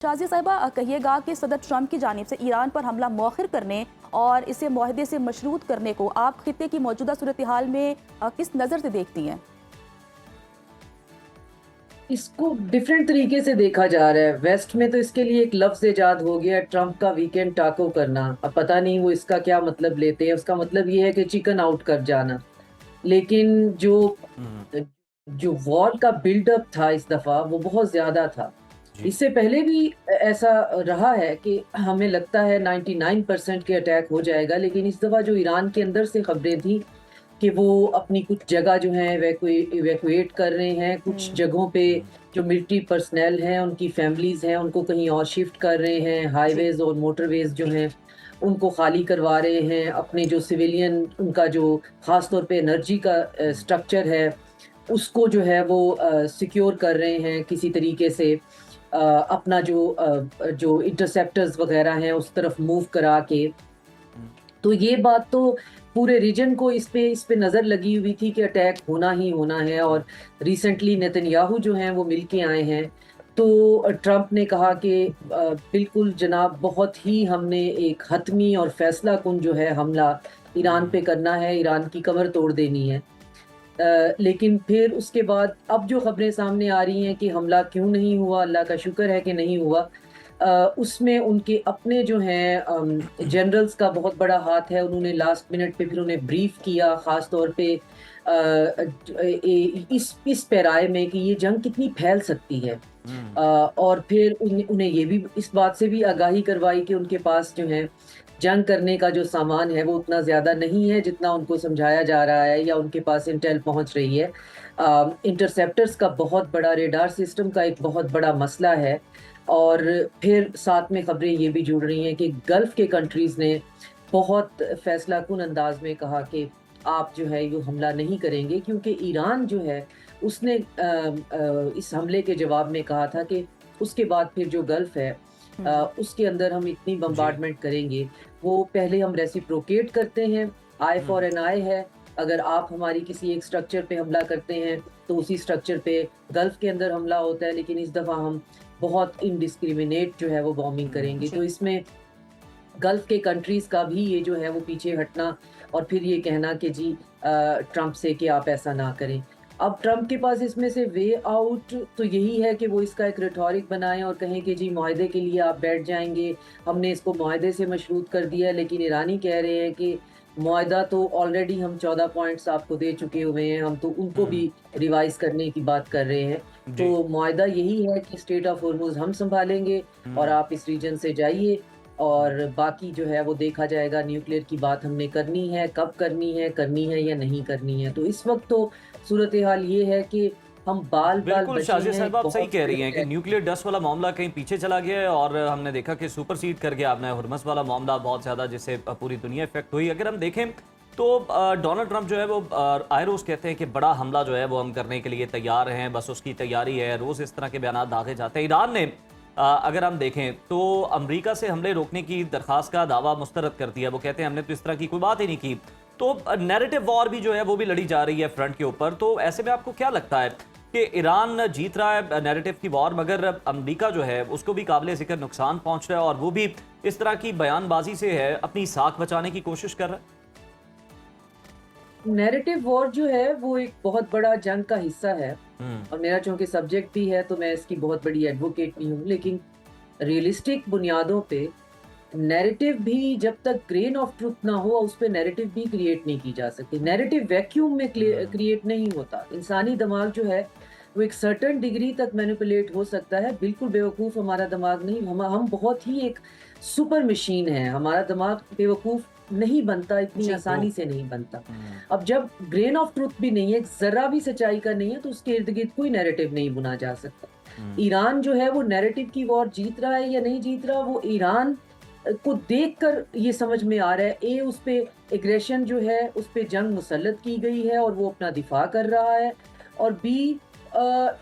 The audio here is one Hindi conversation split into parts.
शाज़िया साहिबा, कहिएगा कि सदर ट्रंप की जानिब से ईरान पर हमला मौखिर करने और इसे मुआहदे से मशरूत करने को आप खित्ते की मौजूदा सूरत हाल में किस नज़र से देखती हैं? इसको डिफरेंट तरीके से देखा जा रहा है। वेस्ट में तो इसके लिए एक लफ्ज इजाद हो गया, ट्रम्प का वीकेंड टाको करना। अब पता नहीं वो इसका क्या मतलब लेते हैं। उसका मतलब ये है कि चिकन आउट कर जाना। लेकिन जो हुँ, जो वॉर का बिल्डअप था इस दफा वो बहुत ज्यादा था। जी। इससे पहले भी ऐसा रहा है कि हमें लगता है 99% के अटैक हो जाएगा, लेकिन इस दफा जो ईरान के अंदर से खबरें थी कि वो अपनी कुछ जगह जो है इवैक्यूएट कर रहे हैं, कुछ हम्म। जगहों पे हुँ, जो मिलिट्री पर्सनल हैं, उनकी फैमिलीज़ हैं, उनको कहीं और शिफ्ट कर रहे हैं, जी। हाईवेज़ और मोटरवेज़ जो हैं, उनको खाली करवा रहे हैं। अपने जो सिविलियन उनका जो ख़ास तौर पे एनर्जी का हुँ, स्ट्रक्चर है, उसको जो है वो सिक्योर कर रहे हैं किसी तरीके से। अपना जो इंटरसेप्टर्स वग़ैरह हैं, उस तरफ मूव करा के। हुँ, तो ये बात तो पूरे रीजन को इस पे नज़र लगी हुई थी कि अटैक होना ही होना है। हुँ, और रिसेंटली नेतन्याहू जो हैं वो मिलके आए हैं। तो ट्रंप ने कहा कि बिल्कुल जनाब, बहुत ही हमने एक हतमी और फैसला कुन जो है हमला ईरान हुँ, पे करना है, ईरान की कमर तोड़ देनी है। लेकिन फिर उसके बाद अब जो खबरें सामने आ रही हैं कि हमला क्यों नहीं हुआ, अल्लाह का शुक्र है कि नहीं हुआ। उसमें उनके अपने जो हैं जनरल्स का बहुत बड़ा हाथ है। उन्होंने लास्ट मिनट पे फिर उन्हें ब्रीफ किया, ख़ास तौर पे इस पैराए में कि ये जंग कितनी फैल सकती है। हुँ, और फिर उन्हें ये भी इस बात से भी आगाही करवाई कि उनके पास जो है जंग करने का जो सामान है वो उतना ज़्यादा नहीं है जितना उनको समझाया जा रहा है या उनके पास इंटेल पहुंच रही है। इंटरसेप्टर्स का बहुत बड़ा, रेडार सिस्टम का एक बहुत बड़ा मसला है। और फिर साथ में खबरें ये भी जुड़ रही हैं कि गल्फ़ के कंट्रीज़ ने बहुत फैसलाकुन अंदाज़ में कहा कि आप जो है ये हमला नहीं करेंगे, क्योंकि ईरान जो है उसने इस हमले के जवाब में कहा था कि उसके बाद फिर जो गल्फ़ है हम्म। उसके अंदर हम इतनी जी। बम्बार्डमेंट करेंगे। वो पहले हम रेसिप्रोकेट करते हैं, आई हुँ, फॉर एन आई है। अगर आप हमारी किसी एक स्ट्रक्चर पे हमला करते हैं, तो उसी स्ट्रक्चर पे गल्फ़ के अंदर हमला होता है, लेकिन इस दफ़ा हम बहुत इनडिस्क्रिमिनेट जो है वो बॉम्बिंग हुँ, करेंगे। जी। तो इसमें गल्फ़ के कंट्रीज़ का भी ये जो है वो पीछे हटना और फिर ये कहना कि जी ट्रंप से कि आप ऐसा ना करें। अब ट्रंप के पास इसमें से वे आउट तो यही है कि वो इसका एक रिटॉरिक बनाएँ और कहें कि जी मुआहदे के लिए आप बैठ जाएँगे, हमने इसको मुआहदे से मशरूत कर दिया है। लेकिन ईरानी कह रहे हैं कि मुआहदा तो ऑलरेडी हम 14 पॉइंट्स आपको दे चुके हुए हैं, हम तो उनको हुँ, भी रिवाइज़ करने की बात कर रहे हैं। जी। तो मुआहदा यही है कि स्ट्रेट ऑफ हॉर्मुज़ हम सँभालेंगे और हुँ, आप इस रीजन से जाइए। और हुँ। बाकी जो है वो देखा जाएगा। न्यूक्लियर की बात हमने करनी है, कब करनी है या नहीं करनी है। तो इस वक़्त तो सूरत-ए-हाल ये है कि हम बाल-बाल बिल्कुल, बचे शाज़िया हैं एक साहिबा आप सही बहुत कह बड़े रही हैं कि अटैक से। न्यूक्लियर डस्ट वाला मामला कहीं पीछे चला गया है और हमने देखा कि सुपरसीड कर गया आपने हुर्मस वाला मामला बहुत ज़्यादा, जिससे पूरी दुनिया इफ़ेक्ट हुई। अगर हम देखें तो डोनाल्ड ट्रंप जो है वो आए रोज़ कहते हैं कि बड़ा हमला जो है वो हम करने के लिए तैयार हैं, बस उसकी तैयारी है। रोज़ इस तरह के बयानात दागे जाते हैं। ईरान ने अगर हम देखें तो अमेरिका से हमले रोकने की दरख्वास्त का दावा मुस्तरद कर दिया। वो कहते हैं हमने तो इस तरह की कोई बात ही नहीं की। तो नैरेटिव वॉर भी जो है वो भी लड़ी जा रही है फ्रंट के ऊपर। तो ऐसे में आपको क्या लगता है कि ईरान जीत रहा है नैरेटिव की वॉर, मगर अमेरिका जो है उसको भी काबिल ज़िक्र नुकसान पहुंच रहा है और वो भी इस तरह की बयानबाजी से है अपनी साख बचाने की कोशिश कर रहा है? नैरेटिव वॉर जो है वो एक बहुत बड़ा जंग का हिस्सा है। हुँ, और मेरा चूँकि सब्जेक्ट भी है तो मैं इसकी बहुत बड़ी एडवोकेट भी हूँ। लेकिन रियलिस्टिक बुनियादों पे नैरेटिव भी जब तक ग्रेन ऑफ ट्रुथ ना हो, उस पे नैरेटिव भी क्रिएट नहीं की जा सकती। नैरेटिव वैक्यूम में हुँ, क्रिएट नहीं होता। इंसानी दिमाग जो है वो एक सर्टेन डिग्री तक मैनिपुलेट हो सकता है। बिल्कुल बेवकूफ़ हमारा दिमाग नहीं। हम बहुत ही एक सुपर मशीन है। हमारा दिमाग बेवकूफ़ नहीं बनता, इतनी जी। तो आसानी से नहीं बनता। हुँ, अब जब ग्रेन ऑफ ट्रुथ भी नहीं है, ज़रा भी सच्चाई का नहीं है, तो उसके इर्द-गिर्द कोई नैरेटिव नहीं बुना जा सकता। हुँ, ईरान जो है वो नैरेटिव की वॉर जीत रहा है या नहीं जीत रहा, वो ईरान को देखकर ये समझ में आ रहा है। ए, उस पे एग्रेशन जो है, उस पे जंग मुसल्लत की गई है और वो अपना दिफा कर रहा है। और बी,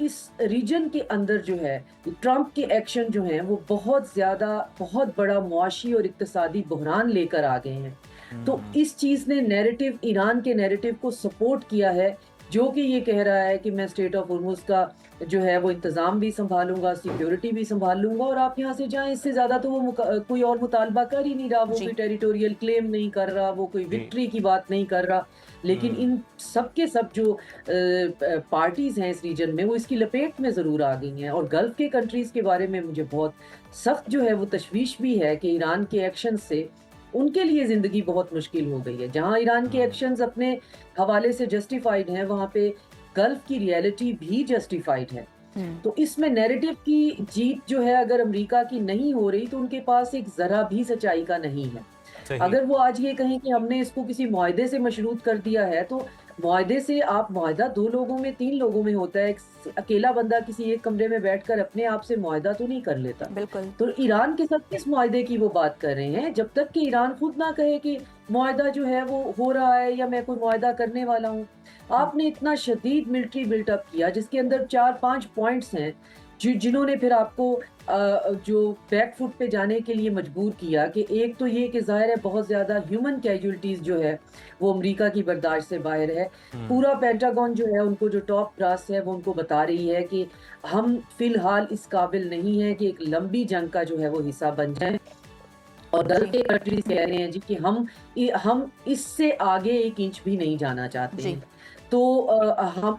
इस रीजन के अंदर जो है ट्रंप के एक्शन जो हैं वो बहुत ज़्यादा, बहुत बड़ा मुआशी और इक्तिसादी बहरान लेकर आ गए हैं। तो हुँ, इस चीज़ ने नैरेटिव, ईरान के नैरेटिव को सपोर्ट किया है जो कि ये कह रहा है कि मैं स्टेट ऑफ हॉर्मुज का जो है वो इंतज़ाम भी संभालूंगा, सिक्योरिटी भी संभाल लूंगा और आप यहाँ से जाएं। इससे ज़्यादा तो वो कोई और मुतालबा कर ही नहीं रहा, वो जी। कोई टेरिटोरियल क्लेम नहीं कर रहा, वो कोई विक्ट्री की बात नहीं कर रहा। लेकिन इन सब के सब जो पार्टीज़ हैं इस रीजन में, वो इसकी लपेट में ज़रूर आ गई हैं। और गल्फ़ के कंट्रीज़ के बारे में मुझे बहुत सख्त जो है वो तशवीश भी है कि ईरान के एक्शन से उनके लिए ज़िंदगी बहुत मुश्किल हो गई है। जहाँ ईरान के एक्शंस अपने हवाले से जस्टिफाइड हैं, वहाँ पे गल्फ़ की रियलिटी भी जस्टिफाइड है। तो इसमें नैरेटिव की जीत जो है अगर अमेरिका की नहीं हो रही, तो उनके पास एक ज़रा भी सच्चाई का नहीं है। सही। अगर वो आज ये कहें कि हमने इसको किसी मुआहदे से मशरूत कर दिया है, तो मुआहदे से आप मुआहदा 2 लोगों में 3 लोगों में होता है। अकेला बंदा किसी एक कमरे में बैठकर अपने आप से मुआहदा तो नहीं कर लेता। बिल्कुल। तो ईरान के साथ किस मुआहदे की वो बात कर रहे हैं? जब तक कि ईरान खुद ना कहे कि मुआहदा जो है वो हो रहा है या मैं कोई मुआहदा करने वाला हूँ। आपने इतना शदीद मिलिट्री बिल्टअप किया जिसके अंदर 4-5 पॉइंट्स हैं जिन्होंने फिर आपको जो बैक फुट पे जाने के लिए मजबूर किया। कि एक तो ये कि ज़ाहिर है बहुत ज़्यादा ह्यूमन कैजुअल्टीज़ जो है वो अमेरिका की बर्दाश्त से बाहर है। पूरा पेंटागन जो है उनको जो टॉप ब्रास है वो उनको बता रही है कि हम फ़िलहाल इस काबिल नहीं हैं कि एक लंबी जंग का जो है वो हिस्सा बन जाएँ। और गल्फ़ के कंट्रीज़ कह रहे हैं जी कि हम इससे आगे 1 इंच भी नहीं जाना चाहते जी। हैं। तो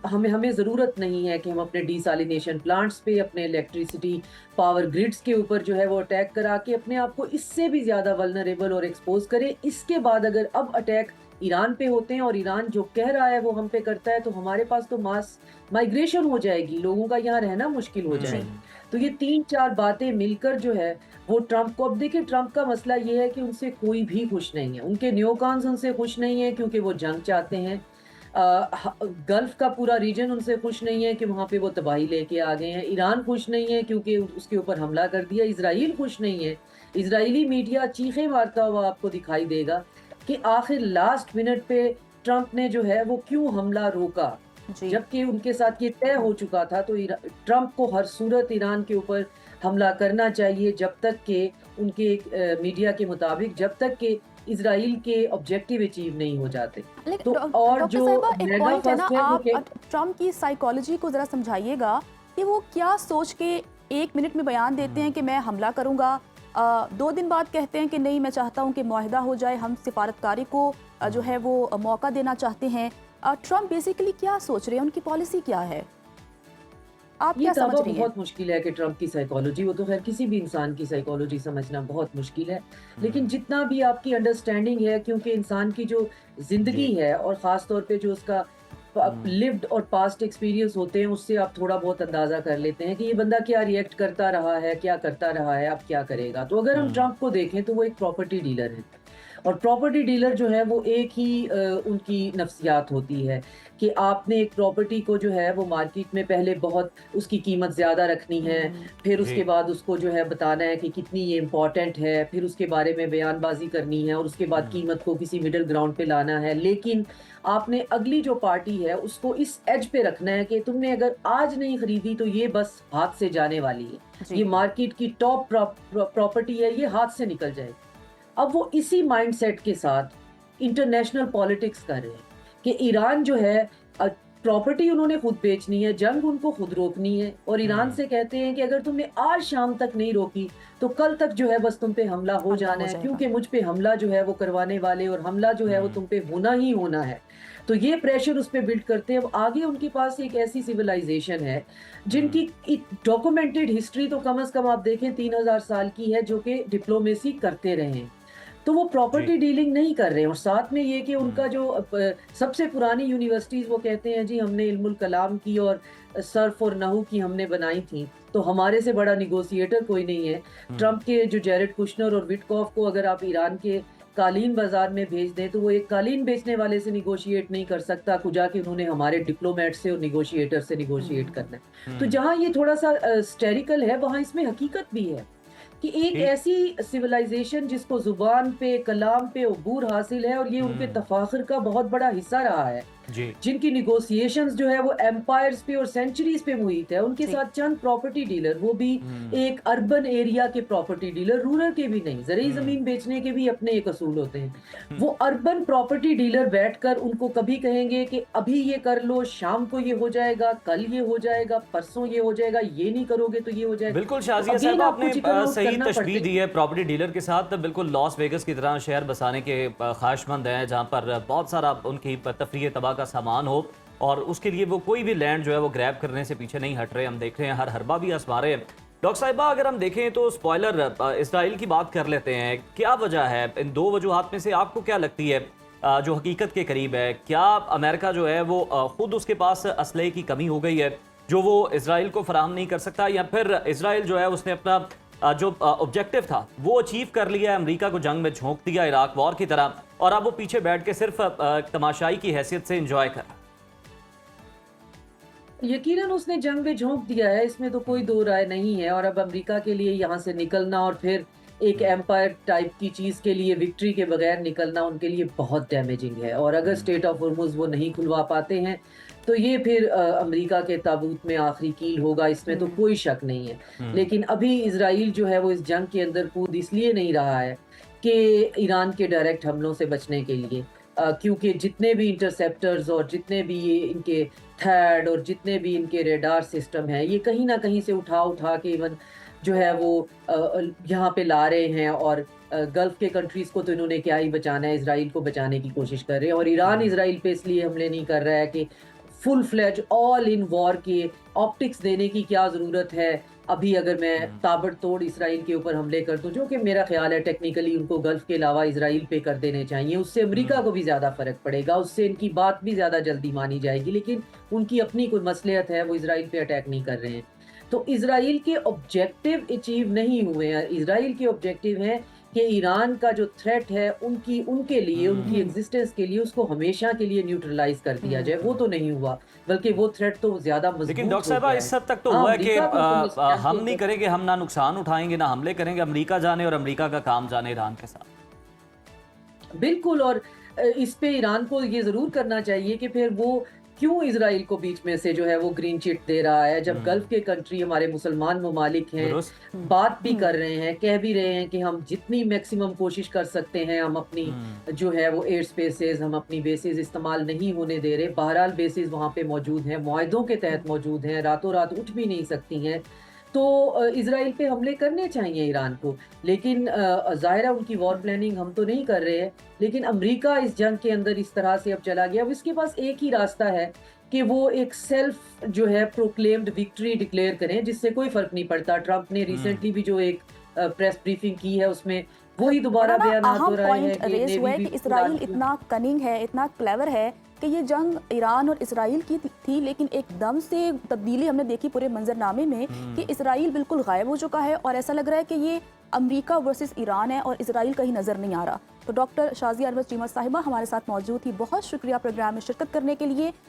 हमें ज़रूरत नहीं है कि हम अपने डिसैलिनेशन प्लांट्स पे, अपने इलेक्ट्रिसिटी पावर ग्रिड्स के ऊपर जो है वो अटैक करा के अपने आप को इससे भी ज़्यादा वल्नरेबल और एक्सपोज़ करें। इसके बाद अगर अब अटैक ईरान पे होते हैं और ईरान जो कह रहा है वो हम पे करता है, तो हमारे पास तो मास माइग्रेशन हो जाएगी, लोगों का यहाँ रहना मुश्किल हो जाएगा। तो ये 3-4 बातें मिलकर जो है वो ट्रंप को, अब देखिए ट्रंप का मसला ये है कि उनसे कोई भी खुश नहीं है। उनके न्योकॉन्स उनसे खुश नहीं है क्योंकि वो जंग चाहते हैं। गल्फ़ का पूरा रीजन उनसे खुश नहीं है कि वहाँ पे वो तबाही लेके आ गए हैं। ईरान खुश नहीं है क्योंकि उसके ऊपर हमला कर दिया। इज़राइल खुश नहीं है। इज़राइली मीडिया चीखें मारता हुआ आपको दिखाई देगा कि आखिर लास्ट मिनट पे ट्रंप ने जो है वो क्यों हमला रोका, जी। जबकि उनके साथ ये तय हो चुका था। तो ट्रंप को हर सूरत ईरान के ऊपर हमला करना चाहिए जब तक कि उनके मीडिया के मुताबिक जब तक कि इज़राइल के ऑब्जेक्टिव अचीव नहीं हो जाते। लेकिन तो और डॉक्टर जो साहिबा एक मेगा पॉइंट है ना, फर्स्ट है वो आप ट्रम्प की साइकोलॉजी को जरा समझाइएगा कि वो क्या सोच के 1 मिनट में बयान देते हैं कि मैं हमला करूंगा, 2 दिन बाद कहते हैं कि नहीं मैं चाहता हूं कि मुआहिदा हो जाए, हम सिफारतकारी को जो है वो मौका देना चाहते हैं। ट्रम्प बेसिकली क्या सोच रहे हैं, उनकी पॉलिसी क्या है, आप ये क्या समझ दावा रही हैं? बहुत मुश्किल है कि ट्रंप की साइकोलॉजी, वो तो खैर किसी भी इंसान की साइकोलॉजी समझना बहुत मुश्किल है। लेकिन जितना भी आपकी अंडरस्टैंडिंग है, क्योंकि इंसान की जो ज़िंदगी है और ख़ास तौर पे जो उसका लिव्ड और पास्ट एक्सपीरियंस होते हैं, उससे आप थोड़ा बहुत अंदाज़ा कर लेते हैं कि ये बंदा क्या रिएक्ट करता रहा है, क्या करता रहा है, अब क्या करेगा। तो अगर हम ट्रंप को देखें तो वो एक प्रॉपर्टी डीलर है। और प्रॉपर्टी डीलर जो है वो एक ही उनकी नफ्सियात होती है कि आपने एक प्रॉपर्टी को जो है वो मार्केट में पहले बहुत उसकी कीमत ज़्यादा रखनी है, फिर उसके बाद उसको जो है बताना है कि कितनी ये इम्पॉर्टेंट है, फिर उसके बारे में बयानबाजी करनी है और उसके बाद कीमत को किसी मिडिल ग्राउंड पे लाना है। लेकिन आपने अगली जो पार्टी है उसको इस एज पे रखना है कि तुमने अगर आज नहीं खरीदी तो ये बस हाथ से जाने वाली है, ये मार्केट की टॉप प्रॉपर्टी है, ये हाथ से निकल जाएगी। अब वो इसी माइंडसेट के साथ इंटरनेशनल पॉलिटिक्स कर रहे हैं कि ईरान जो है प्रॉपर्टी उन्होंने खुद बेचनी है, जंग उनको खुद रोकनी है और ईरान से कहते हैं कि अगर तुमने आज शाम तक नहीं रोकी तो कल तक जो है बस तुम पे हमला हो जाना है, क्योंकि मुझ पे हमला जो है वो करवाने वाले और हमला जो है वो तुम पे होना ही होना है। तो ये प्रेशर उस पर बिल्ड करते हैं। अब आगे उनके पास एक ऐसी सिविलाइजेशन है जिनकी डॉक्यूमेंटेड हिस्ट्री तो कम से कम आप देखें 3000 साल की है, जो कि डिप्लोमेसी करते रहे हैं। तो वो प्रॉपर्टी डीलिंग नहीं कर रहे हैं। और साथ में ये कि उनका जो सबसे पुरानी यूनिवर्सिटीज़ वो कहते हैं जी हमने इल्मुल कलाम की और सर्फ और नहू की हमने बनाई थी, तो हमारे से बड़ा निगोशिएटर कोई नहीं है। ट्रंप के जो जैरेड कुशनर और विटकॉफ को अगर आप ईरान के कालीन बाजार में भेज दें तो वो एक कालीन बेचने वाले से निगोशिएट नहीं कर सकता, खुजा के उन्होंने हमारे डिप्लोमेट से और निगोशिएटर से निगोशिएट करना है। तो जहाँ ये थोड़ा सा स्टेरिकल है, वहाँ इसमें हकीकत भी है कि एक ऐसी सिविलाइजेशन जिसको जुबान पे कलाम पे अबूर हासिल है और ये उनके तफाखुर का बहुत बड़ा हिस्सा रहा है जी। जिनकी निगोशिएशंस जो है वो एम्पायर्स पे और सेंचुरीज पे मुहित है, उनके जी। साथ चंद प्रॉपर्टी डीलर, वो भी एक अर्बन एरिया के प्रॉपर्टी डीलर, रूरल के भी नहीं, जरिए जमीन बेचने के भी अपने एक असूल होते हैं। वो अर्बन प्रॉपर्टी डीलर बैठकर उनको कभी कहेंगे कि अभी ये कर लो, शाम को ये हो जाएगा, कल ये हो जाएगा, परसों ये हो जाएगा, ये नहीं करोगे तो ये हो जाएगा। बिल्कुल तो शाजिया अगेन साहब, आपको आपने चिकन आउट सही करना तशबीह पड़ता दी है प्रॉपर्टी डीलर के साथ। बिल्कुल लॉस वेगस की तरह शहर बसाने के ख्वाहिशमंद हैं, जहाँ पर बहुत सारा उनकी तफरीह तबाह का सामान हो, और उसके लिए वो कोई भी लैंड जो है वो ग्रैब करने से पीछे नहीं हट रहे। हम देख रहे हैं हर हरबा भी आजमा रहे हैं। डॉक्टर साहिबा, अगर हम देखें तो स्पॉयलर इसराइल की बात कर लेते हैं। क्या वजह है इन दो वजूहात में से? आपको क्या लगती है जो हकीकत के करीब है? क्या अमेरिका जो है वो खुद उसके पास असलहे की कमी हो गई है जो वो इसराइल को फराहम नहीं कर सकता, या फिर इसराइल जो है उसने अपना जो ऑब्जेक्टिव था वो अचीव कर लिया है, अमेरिका को जंग में झोंक दिया इराक वॉर की तरह, और अब वो पीछे बैठ के सिर्फ तमाशाई की हैसियत से इंजॉय कर? यकीनन उसने जंग में झोंक दिया है, इसमें तो कोई दो राय नहीं है। और अब अमेरिका के लिए यहाँ से निकलना और फिर एक एम्पायर टाइप की चीज के लिए विक्ट्री के बगैर निकलना उनके लिए बहुत डैमेजिंग है। और अगर स्टेट ऑफ हॉर्मुज वो नहीं खुलवा पाते हैं तो ये फिर अमेरिका के ताबूत में आखिरी कील होगा, इसमें तो कोई शक नहीं है। लेकिन अभी इसराइल जो है वो इस जंग के अंदर कूद इसलिए नहीं रहा है कि ईरान के डायरेक्ट हमलों से बचने के लिए, क्योंकि जितने भी इंटरसेप्टर्स और जितने भी ये इनके थर्ड और जितने भी इनके रेडार सिस्टम हैं, ये कहीं ना कहीं से उठा उठा के इवन जो है वो यहाँ पे ला रहे हैं। और गल्फ के कंट्रीज को तो इन्होंने क्या ही बचाना है, इसराइल को बचाने की कोशिश कर रहे हैं। और ईरान इसराइल पे इसलिए हमले नहीं कर रहा है कि full fledge all in war के ऑप्टिक्स देने की क्या ज़रूरत है। अभी अगर मैं ताबड़तोड़ इसराइल के ऊपर हमले कर दूं, जो कि मेरा ख्याल है टेक्निकली उनको गल्फ के अलावा इसराइल पे कर देने चाहिए, उससे अमेरिका को भी ज़्यादा फ़र्क पड़ेगा, उससे इनकी बात भी ज़्यादा जल्दी मानी जाएगी। लेकिन उनकी अपनी कोई मसलियत है, वो इसराइल पे अटैक नहीं कर रहे हैं। तो इसराइल के ऑब्जेक्टिव अचीव नहीं हुए हैं। इसराइल के ऑब्जेक्टिव है कि ईरान का जो थ्रेट है उनके लिए, उनकी एग्जिस्टेंस के लिए, उसको हमेशा के लिए न्यूट्रलाइज कर दिया जाए। वो तो नहीं हुआ, बल्कि वो थ्रेट तो ज्यादा मजबूत लेकिन डॉक्टर हो साहबा, गया इस हद तक तो हाँ, हुआ है कि अमेरिका बिल्कुल इस हम कैंप नहीं के करेंगे, हम ना नुकसान उठाएंगे ना हमले करेंगे, अमेरिका जाने और अमेरिका का काम जाने ईरान के साथ। बिल्कुल। और इस पे ईरान को ये जरूर करना चाहिए कि फिर वो क्यों इसराइल को बीच में से जो है वो ग्रीन चिट दे रहा है, जब गल्फ के कंट्री हमारे मुसलमान ममालिक हैं, बात भी कर रहे हैं, कह भी रहे हैं कि हम जितनी मैक्सिमम कोशिश कर सकते हैं, हम अपनी जो है वो एयर स्पेसेस, हम अपनी बेसिस इस्तेमाल नहीं होने दे रहे। बहरहाल बेसिस वहाँ पे मौजूद हैं, मुआहदों के तहत मौजूद हैं, रातों रात उठ भी नहीं सकती हैं। तो इसराइल पे हमले करने चाहिए ईरान को। लेकिन ज़ाहिर है उनकी वॉर प्लानिंग हम तो नहीं कर रहे हैं। लेकिन अमेरिका इस जंग के अंदर इस तरह से अब चला गया, अब इसके पास एक ही रास्ता है कि वो एक सेल्फ जो है प्रोक्लेम्ड विक्ट्री डिक्लेयर करें, जिससे कोई फर्क नहीं पड़ता। ट्रंप ने रिसेंटली भी जो एक प्रेस ब्रीफिंग की है उसमें वही दोबारा बयान हो रहा है कि रेस हुआ है कि नेवी भी इसराइल इतना कनिंग है, इतना क्लेवर है कि ये जंग ईरान और इसराइल की थी, लेकिन एकदम से तब्दीली हमने देखी पूरे मंजरनामे में कि इसराइल बिल्कुल गायब हो चुका है और ऐसा लग रहा है कि ये अमेरिका वर्सेस ईरान है और इसराइल कहीं नजर नहीं आ रहा। तो डॉक्टर शाजिया अरवज चीमा साहिबा हमारे साथ मौजूद थी, बहुत शुक्रिया प्रोग्राम में शिरकत करने के लिए।